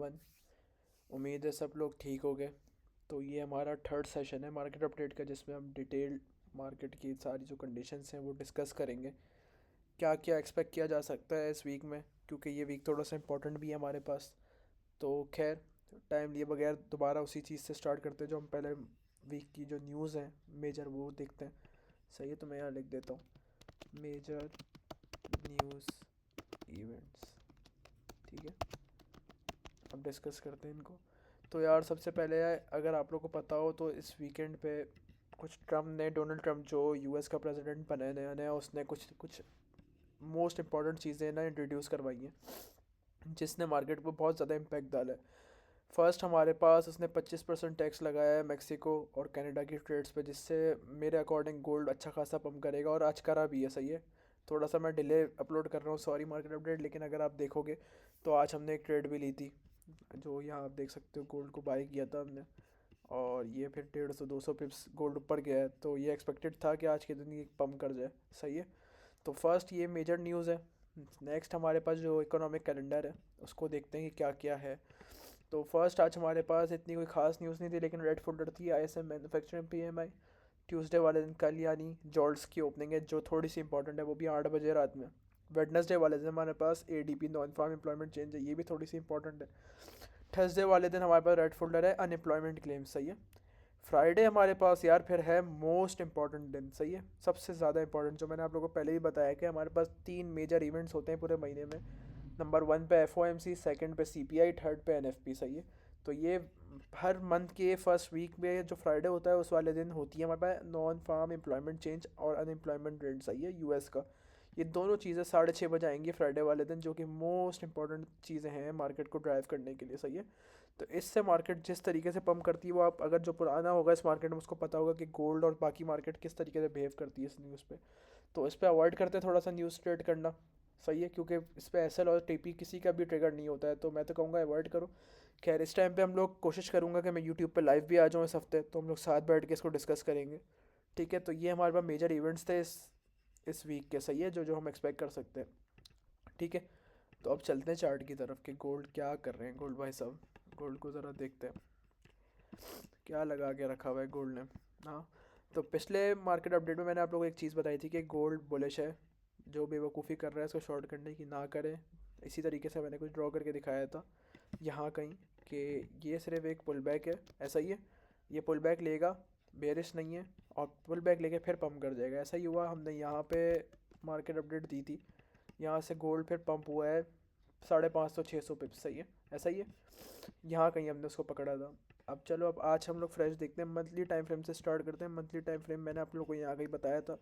Everyone. उम्मीद है सब लोग ठीक हो गए। तो ये हमारा थर्ड सेशन है मार्केट अपडेट का, जिसमें हम डिटेल्ड मार्केट की सारी जो कंडीशंस हैं वो डिस्कस करेंगे। क्या क्या एक्सपेक्ट किया जा सकता है इस वीक में, क्योंकि ये वीक थोड़ा सा इंपॉर्टेंट भी है हमारे पास। तो खैर, टाइम लिए बगैर दोबारा उसी चीज़ से स्टार्ट करते हैं जो हम पहले वीक की जो न्यूज़ हैं मेजर, वो देखते हैं। सही है, तो मैं यहाँ लिख देता हूँ मेजर न्यूज़ इवेंट्स। ठीक है, अब डिस्कस करते हैं इनको। तो यार सबसे पहले, अगर आप लोग को पता हो तो इस वीकेंड पे कुछ डोनाल्ड ट्रम्प जो यूएस का प्रेसिडेंट बना है नया नया, उसने कुछ कुछ मोस्ट इंपॉर्टेंट चीज़ें ना इंट्रोड्यूस करवाई हैं, जिसने मार्केट पर बहुत ज़्यादा इम्पैक्ट डाला है। फर्स्ट हमारे पास उसने 25% टैक्स लगाया है मेक्सिको और कनाडा की ट्रेड्स पे, जिससे मेरे अकॉर्डिंग गोल्ड अच्छा खासा पंप करेगा, और आज करा भी है। सही है, थोड़ा सा मैं डिले अपलोड कर रहा हूँ, सॉरी मार्केट अपडेट, लेकिन अगर आप देखोगे तो आज हमने एक ट्रेड भी ली थी, जो यहाँ आप देख सकते हो, गोल्ड को बाई किया था हमने, और ये फिर 150-200 पिप्स गोल्ड ऊपर गया है, तो ये एक्सपेक्टेड था कि आज के दिन ये पम्प कर जाए। सही है, तो फर्स्ट ये मेजर न्यूज़ है। नेक्स्ट हमारे पास जो इकोनॉमिक कैलेंडर है उसको देखते हैं कि क्या क्या है। तो फर्स्ट आज हमारे पास इतनी कोई खास न्यूज़ नहीं थी, लेकिन रेड फोल्डर थी आईएसएम मैन्युफैक्चरिंग पीएमआई ट्यूसडे वाले दिन, कल यानी जॉल्ट्स की ओपनिंग है जो थोड़ी सी इंपॉर्टेंट है, वो भी 8 बजे रात में। वेडनेसडे वाले दिन हमारे पास ADP non farm employment change है, ये भी थोड़ी सी इंपॉर्टेंट है। थर्सडे वाले दिन हमारे पास रेड फोल्डर है अनएम्प्लॉयमेंट क्लेम। सही है, फ्राइडे हमारे पास यार फिर है मोस्ट इंपॉर्टेंट दिन। सही है, सबसे ज़्यादा इंपॉर्टेंट, जो मैंने आप लोगों को पहले ही बताया कि हमारे पास 3 मेजर इवेंट्स होते हैं पूरे महीने में। नंबर 1 पे एफओएमसी, सेकंड पे सीपीआई, थर्ड पे एनएफपी। सही है, तो ये हर मंथ के फर्स्ट वीक में जो फ्राइडे होता है उस वाले दिन होती है हमारे पास नॉन फार्म एम्प्लॉयमेंट चेंज और अनएम्प्लॉयमेंट रेट। सही है, यूएस का। ये दोनों चीज़ें 6:30 बजे आएंगी फ्राइडे वाले दिन, जो कि मोस्ट इंपॉर्टेंट चीज़ें हैं मार्केट को ड्राइव करने के लिए। सही है, तो इससे मार्केट जिस तरीके से पंप करती है, वो आप अगर जो पुराना होगा इस मार्केट में उसको पता होगा कि गोल्ड और बाकी मार्केट किस तरीके से बिहेव करती है इस न्यूज़ पे। तो इस पर अवॉइड करते हैं थोड़ा सा न्यूज़ ट्रेड करना। सही है, क्योंकि इस पर एसएल और टीपी किसी का भी ट्रिगर नहीं होता है, तो मैं तो कहूँगा अवॉइड करो। खैर, इस टाइम पे हम लोग कोशिश करूँगा कि मैं यूट्यूब पे लाइव भी आ जाऊँ इस हफ्ते, तो हम लोग साथ बैठ के इसको डिस्कस करेंगे। ठीक है, तो ये हमारे पास मेजर इवेंट्स थे इस वीक के। सही है, जो जो हम एक्सपेक्ट कर सकते हैं। ठीक है, तो अब चलते हैं चार्ट की तरफ कि गोल्ड क्या कर रहे हैं। गोल्ड भाई साहब, गोल्ड को ज़रा देखते हैं क्या लगा के रखा हुआ है गोल्ड ने। हाँ, तो पिछले मार्केट अपडेट में मैंने आप लोगों को एक चीज़ बताई थी कि गोल्ड बुलिश है, जो बेवकूफ़ी कर रहा है इसको शॉर्ट करने की ना करें। इसी तरीके से मैंने कुछ ड्रॉ करके दिखाया था यहाँ कहीं कि ये सिर्फ एक पुल बैक है। ऐसा ही है, ये पुल बैक लेगा, बेरिश नहीं है, और पुल बैक लेके फिर पंप कर जाएगा। ऐसा ही हुआ, हमने यहाँ पे मार्केट अपडेट दी थी, यहाँ से गोल्ड फिर पंप हुआ है 550-600 पिप्स। सही है, ऐसा ही है, यहाँ कहीं हमने उसको पकड़ा था। अब चलो, अब आज हम लोग फ्रेश देखते हैं, मंथली टाइम फ्रेम से स्टार्ट करते हैं। मंथली टाइम फ्रेम मैंने आप लोगों को यहाँ कहीं बताया था,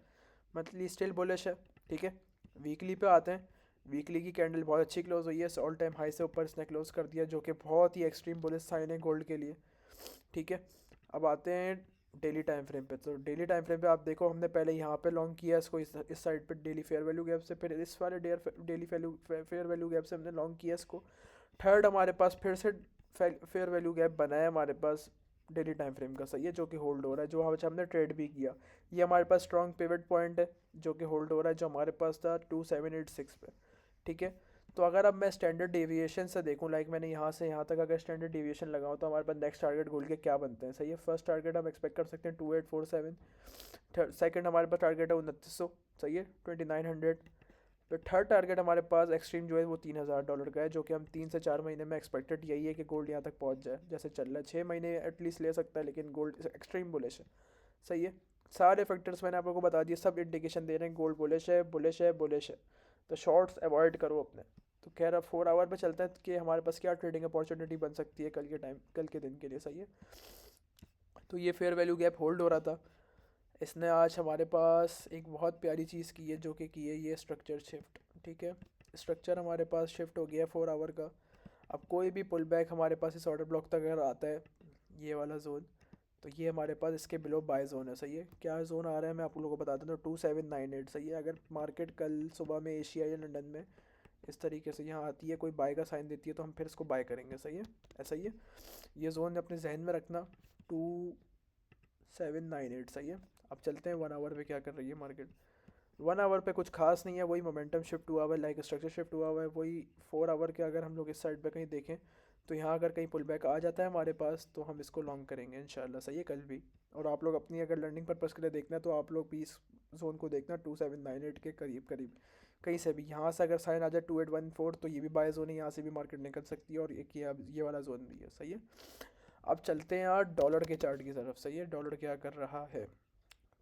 मंथली स्टिल बुलिश है। ठीक है, वीकली पे आते हैं। वीकली की कैंडल बहुत अच्छी क्लोज हुई है, ऑल टाइम हाई से ऊपर इसने क्लोज कर दिया, जो कि बहुत ही एक्सट्रीम बुलिश साइन है गोल्ड के लिए। ठीक है, अब आते हैं डेली टाइम फ्रेम पे। तो डेली टाइम फ्रेम पे आप देखो, हमने पहले यहाँ पे लॉन्ग किया इसको, इस साइड पे डेली फेयर वैल्यू गैप से, फिर इस वाले डेली फेयर वैल्यू गैप से हमने लॉन्ग किया इसको। थर्ड हमारे पास फिर से फेयर वैल्यू गैप बना है हमारे पास डेली टाइम फ्रेम का। सही है, जो कि होल्ड हो रहा है, जो हमने ट्रेड भी किया। ये हमारे पास स्ट्रॉन्ग पिवट पॉइंट है जो कि होल्ड हो रहा है, जो हमारे पास था 2786 पे। ठीक है, तो अगर अब मैं स्टैंडर्ड डेविएशन से देखूं, लाइक मैंने यहाँ से यहाँ तक अगर स्टैंडर्ड डेविएशन लगाऊं, तो हमारे पास नेक्स्ट टारगेट गोल्ड के क्या बनते हैं। सही है, फर्स्ट टारगेट हम एक्सपेक्ट कर सकते हैं 2847। सेकंड हमारे पास टारगेट है 2900। सही है, 2900। फिर थर्ड टारगेट हमारे पास एक्सट्रीम जो है वो $3000 का है, जो कि हम 3 से 4 महीने में एक्सपेक्टेड यही है कि गोल्ड यहाँ तक पहुँच जाए। जैसे चल रहा है 6 महीने एटलीस्ट ले सकता है, लेकिन गोल्ड एक्सट्रीम बुलिश है। सही है, सारे फैक्टर्स मैंने आप लोगों को बता दिए, सब इंडिकेशन दे रहे हैं गोल्ड बुलिश है, बुलिश है, बुलिश है। तो शॉर्ट्स अवॉइड करो अपने। तो खैर, अब 4 आवर पे चलते हैं कि हमारे पास क्या ट्रेडिंग अपॉर्चुनिटी बन सकती है कल के दिन के लिए। सही है, तो ये फेयर वैल्यू गैप होल्ड हो रहा था, इसने आज हमारे पास एक बहुत प्यारी चीज़ की है, जो कि की है ये स्ट्रक्चर शिफ्ट। ठीक है, स्ट्रक्चर हमारे पास शिफ्ट हो गया 4 आवर का। अब कोई भी पुल बैक हमारे पास इस ऑर्डर ब्लॉक तक अगर आता है, ये वाला जोन, तो ये हमारे पास इसके बिलो बाय जोन है। सही है, क्या जोन आ रहा है मैं आप लोगों को बता दूँ, तो 2798। सही है, अगर मार्केट कल सुबह में एशिया या लंदन में इस तरीके से यहाँ आती है, कोई बाय का साइन देती है, तो हम फिर इसको बाय करेंगे। सही है, ऐसा ही है, ये जोन अपने जहन में रखना, 2798। सही है, अब चलते हैं 1 आवर पे क्या कर रही है मार्केट। 1 आवर पे कुछ खास नहीं है, वही मोमेंटम शिफ्ट हुआ हुआ है, लाइक स्ट्रक्चर शिफ्ट हुआ हुआ है, वही 4 आवर के अगर हम लोग इस साइड पे कहीं देखें तो यहाँ अगर कहीं पुल बैक आ जाता है हमारे पास तो हम इसको लॉन्ग करेंगे इंशाल्लाह, सही है कल भी। और आप लोग अपनी अगर लर्निंग पर्पज़ के लिए देखना है तो आप लोग भी इस जोन को देखना 2798 के करीब करीब कहीं से भी। यहाँ से अगर साइन आ जाए 2814 तो ये भी बाय जोन है, यहाँ से भी मार्केट निकल सकती है, और एक ये वाला जोन भी है, सही है। अब चलते हैं यार डॉलर के चार्ट की तरफ, सही है, डॉलर क्या कर रहा है।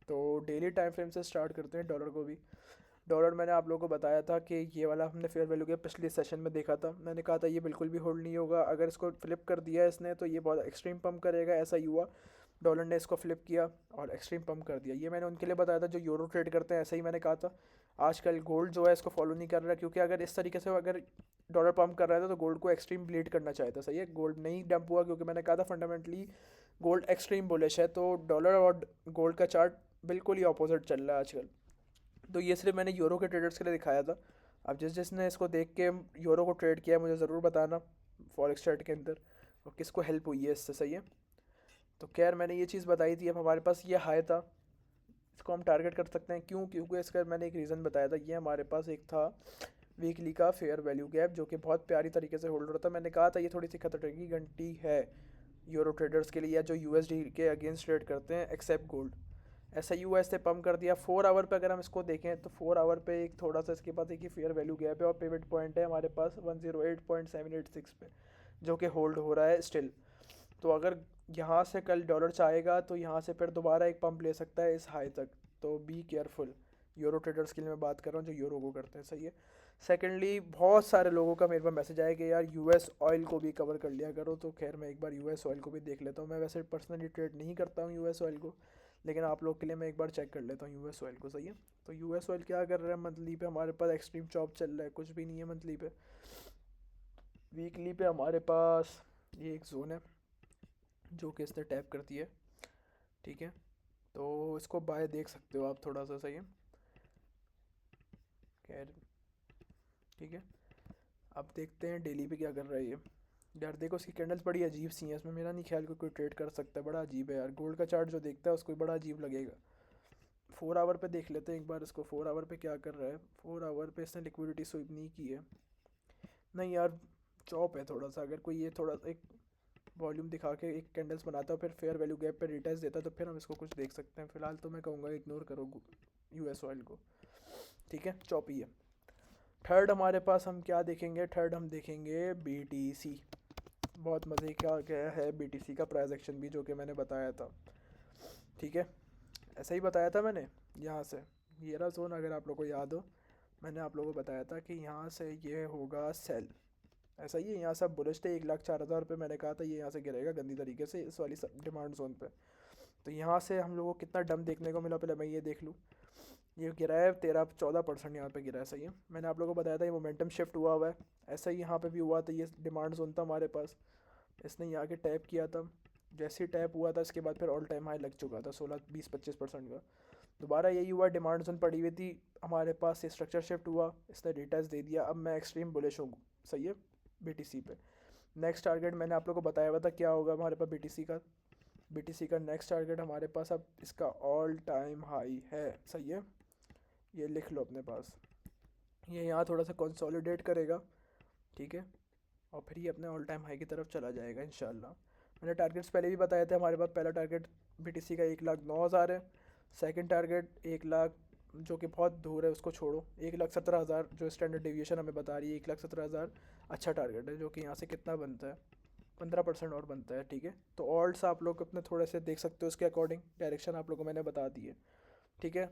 तो डेली टाइम फ्रेम से स्टार्ट करते हैं डॉलर को भी। डॉलर मैंने आप लोगों को बताया था कि ये वाला हमने फेयर वैल्यू के पिछले सेशन में देखा था, मैंने कहा था ये बिल्कुल भी होल्ड नहीं होगा, अगर इसको फ्लिप कर दिया इसने तो ये बहुत एक्सट्रीम पम्प करेगा, ऐसा ही हुआ। डॉलर ने इसको फ्लिप किया और एक्सट्रीम पम्प कर दिया, ये मैंने उनके लिए बताया था जो यूरो ट्रेड करते हैं, ऐसा ही मैंने कहा था। आजकल गोल्ड जो है इसको फॉलो नहीं कर रहा, क्योंकि अगर इस तरीके से अगर डॉलर पम्प कर रहा था तो गोल्ड को एक्सट्रीम ब्लीड करना चाहिए था, सही है। गोल्ड नहीं डंप हुआ क्योंकि मैंने कहा था फंडामेंटली गोल्ड एक्सट्रीम बुलिश है, तो डॉलर और गोल्ड का चार्ट बिल्कुल ही अपोजिट चल रहा है आजकल। तो ये सिर्फ मैंने यूरो के ट्रेडर्स के लिए दिखाया था। अब जिसने इसको देख के यूरो को ट्रेड किया है मुझे ज़रूर बताना फॉरेक्स चार्ट के अंदर, और किसको हेल्प हुई है इससे, सही है। तो खैर मैंने ये चीज़ बताई थी, अब हमारे पास ये हाई था, इसको हम टारगेट कर सकते हैं, क्यों, क्योंकि इसका मैंने एक रीज़न बताया था। ये हमारे पास एक था वीकली का फेयर वैल्यू गैप जो कि बहुत प्यारी तरीके से होल्ड हो रहा था। मैंने कहा था ये थोड़ी सी खतरनाक की घंटी है यूरो ट्रेडर्स के लिए, या जो यूएसडी के अगेंस्ट ट्रेड करते हैं एक्सेप्ट गोल्ड। ऐसा यूएस से पम्प कर दिया 4 आवर पे। अगर हम इसको देखें तो 4 आवर पे एक थोड़ा सा इसके पास एक ही फेयर वैल्यू गैप है, और पिवट पॉइंट है हमारे पास 108.786 पे, जो कि होल्ड हो रहा है स्टिल। तो अगर यहाँ से कल डॉलर चाहेगा तो यहाँ से फिर दोबारा एक पंप ले सकता है इस हाई तक, तो बी केयरफुल। यूरो ट्रेडर्स के लिए मैं बात कर रहा हूँ जो यूरो को करते हैं, सही है। सेकेंडली बहुत सारे लोगों का मेरे पास मैसेज आया कि यार यूएस ऑयल को भी कवर कर लिया करो, तो खैर मैं एक बार यूएस ऑयल को भी देख लेता हूँ। मैं वैसे पर्सनली ट्रेड नहीं करता हूँ यूएस ऑयल को, लेकिन आप लोग के लिए मैं एक बार चेक कर लेता हूँ यूएस ऑयल को, सही है। तो यूएस ऑयल क्या कर रहा है मंथली पे, हमारे पास एक्सट्रीम चॉप चल रहा है, कुछ भी नहीं है मंथली पे। वीकली पे हमारे पास ये एक जोन है जो कि इसने टैप करती है, ठीक है। तो इसको बाय देख सकते हो आप थोड़ा सा, सही है। खैर ठीक है, अब देखते हैं डेली पे क्या कर रहा है ये। यार देखो इसकी कैंडल्स बड़ी अजीब सी हैं, इसमें मेरा नहीं ख्याल कोई ट्रेड कर सकता है, बड़ा अजीब है यार। गोल्ड का चार्ट जो देखता है उसको भी बड़ा अजीब लगेगा। 4 आवर पे देख लेते हैं एक बार इसको, 4 आवर पे क्या कर रहा है। 4 आवर पे इसने लिक्विडिटी स्वीप नहीं की है, नहीं यार चॉप है थोड़ा सा। अगर कोई ये थोड़ा एक वॉल्यूम दिखा के एक कैंडल्स बनाता है फिर फेयर वैल्यू गैप पे रिटेस्ट देता है तो फिर हम इसको कुछ देख सकते हैं। फिलहाल तो मैं कहूँगा इग्नोर करो यूएस ऑयल को, ठीक है, चॉपी है। थर्ड हमारे पास हम क्या देखेंगे, थर्ड हम देखेंगे बीटीसी। बहुत मज़े का क्या है बीटीसी का प्राइस एक्शन भी, जो कि मैंने बताया था, ठीक है, ऐसा ही बताया था मैंने। यहाँ से ये रहा जोन, अगर आप लोगों को याद हो मैंने आप लोगों को बताया था कि यहाँ से ये होगा सेल, ऐसा ही है। यहाँ से आप बुलिश थे 1,04,000 रुपये, मैंने कहा था ये यहाँ से गिरेगा गंदी तरीके से इस वाली डिमांड जोन पे। तो यहाँ से हम लोगों को कितना डम देखने को मिला, पहले मैं ये देख लूँ। ये गिरा है 13-14% यहाँ पे गिरा है, सही है। मैंने आप लोगों को बताया था ये मोमेंटम शिफ्ट हुआ है, ऐसा ही यहाँ पे भी हुआ था। ये डिमांड जोन था हमारे पास, इसने यहाँ के टैप किया था, जैसे ही टैप हुआ था इसके बाद फिर ऑल टाइम हाई लग चुका था 16-20-25% का। दोबारा यही हुआ, डिमांड जोन पड़ी हुई थी हमारे पास, ये स्ट्रक्चर शिफ्ट हुआ, इसने रिटेस्ट दे दिया। अब मैं एक्सट्रीम बुलिश हूँ, सही है, बीटीसी पे। नेक्स्ट टारगेट मैंने आप लोगों को बताया हुआ था क्या होगा हमारे पास बीटीसी का नेक्स्ट टारगेट हमारे पास अब इसका ऑल टाइम हाई है, सही है। ये लिख लो अपने पास, ये यहाँ थोड़ा सा कंसोलिडेट करेगा, ठीक है, और फिर ये अपने ऑल टाइम हाई की तरफ चला जाएगा इंशाल्लाह। मैंने टारगेट्स पहले भी बताए थे, हमारे पास पहला टारगेट बीटीसी का 1,09,000 है। सेकंड टारगेट 1,00,000 जो कि बहुत दूर है, उसको छोड़ो, 1,17,000 जो स्टैंडर्ड डेविएशन हमें बता रही है 1,17,000 अच्छा टारगेट है, जो कि यहाँ से कितना बनता है 15% और बनता है, ठीक है। तो ऑल्ट्स आप लोग अपने थोड़े से देख सकते हो, उसके अकॉर्डिंग डायरेक्शन आप लोगों को मैंने बता दी है, ठीक है।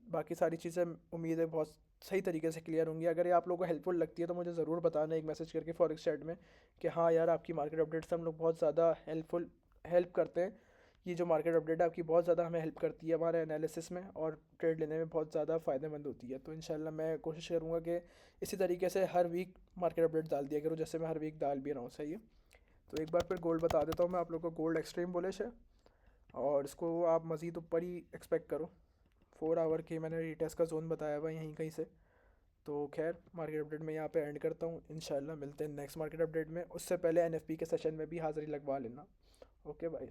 बाकी सारी चीज़ें उम्मीद है बहुत सही तरीके से क्लियर होंगी। अगर ये आप लोगों को हेल्पफुल लगती है तो मुझे ज़रूर बताना एक मैसेज करके फॉरेक्स चैट में कि हाँ यार आपकी मार्केट अपडेट्स हम लोग बहुत ज़्यादा हेल्प करते हैं। ये जो मार्केट अपडेट है आपकी बहुत ज़्यादा हमें हेल्प करती है हमारे एनालिसिस में, और ट्रेड लेने में बहुत ज़्यादा फ़ायदेमंद होती है। तो इंशाल्लाह मैं कोशिश करूँगा कि इसी तरीके से हर वीक मार्केट अपडेट डाल दिया करूँ, जैसे मैं हर वीक डाल भी रहा हूँ, सही है। तो एक बार फिर गोल्ड बता देता हूँ मैं आप लोग को, गोल्ड एक्सट्रीम बुलिश है और इसको आप मज़ीद ऊपर ही एक्सपेक्ट करो। 4 आवर की मैंने रिटेस्ट का जोन बताया हुआ यहीं कहीं से। तो खैर मार्केट अपडेट में यहाँ पे एंड करता हूँ, इंशाल्लाह मिलते हैं नेक्स्ट मार्केट अपडेट में। उससे पहले एनएफपी के सेशन में भी हाज़िरी लगवा लेना। Okay bye.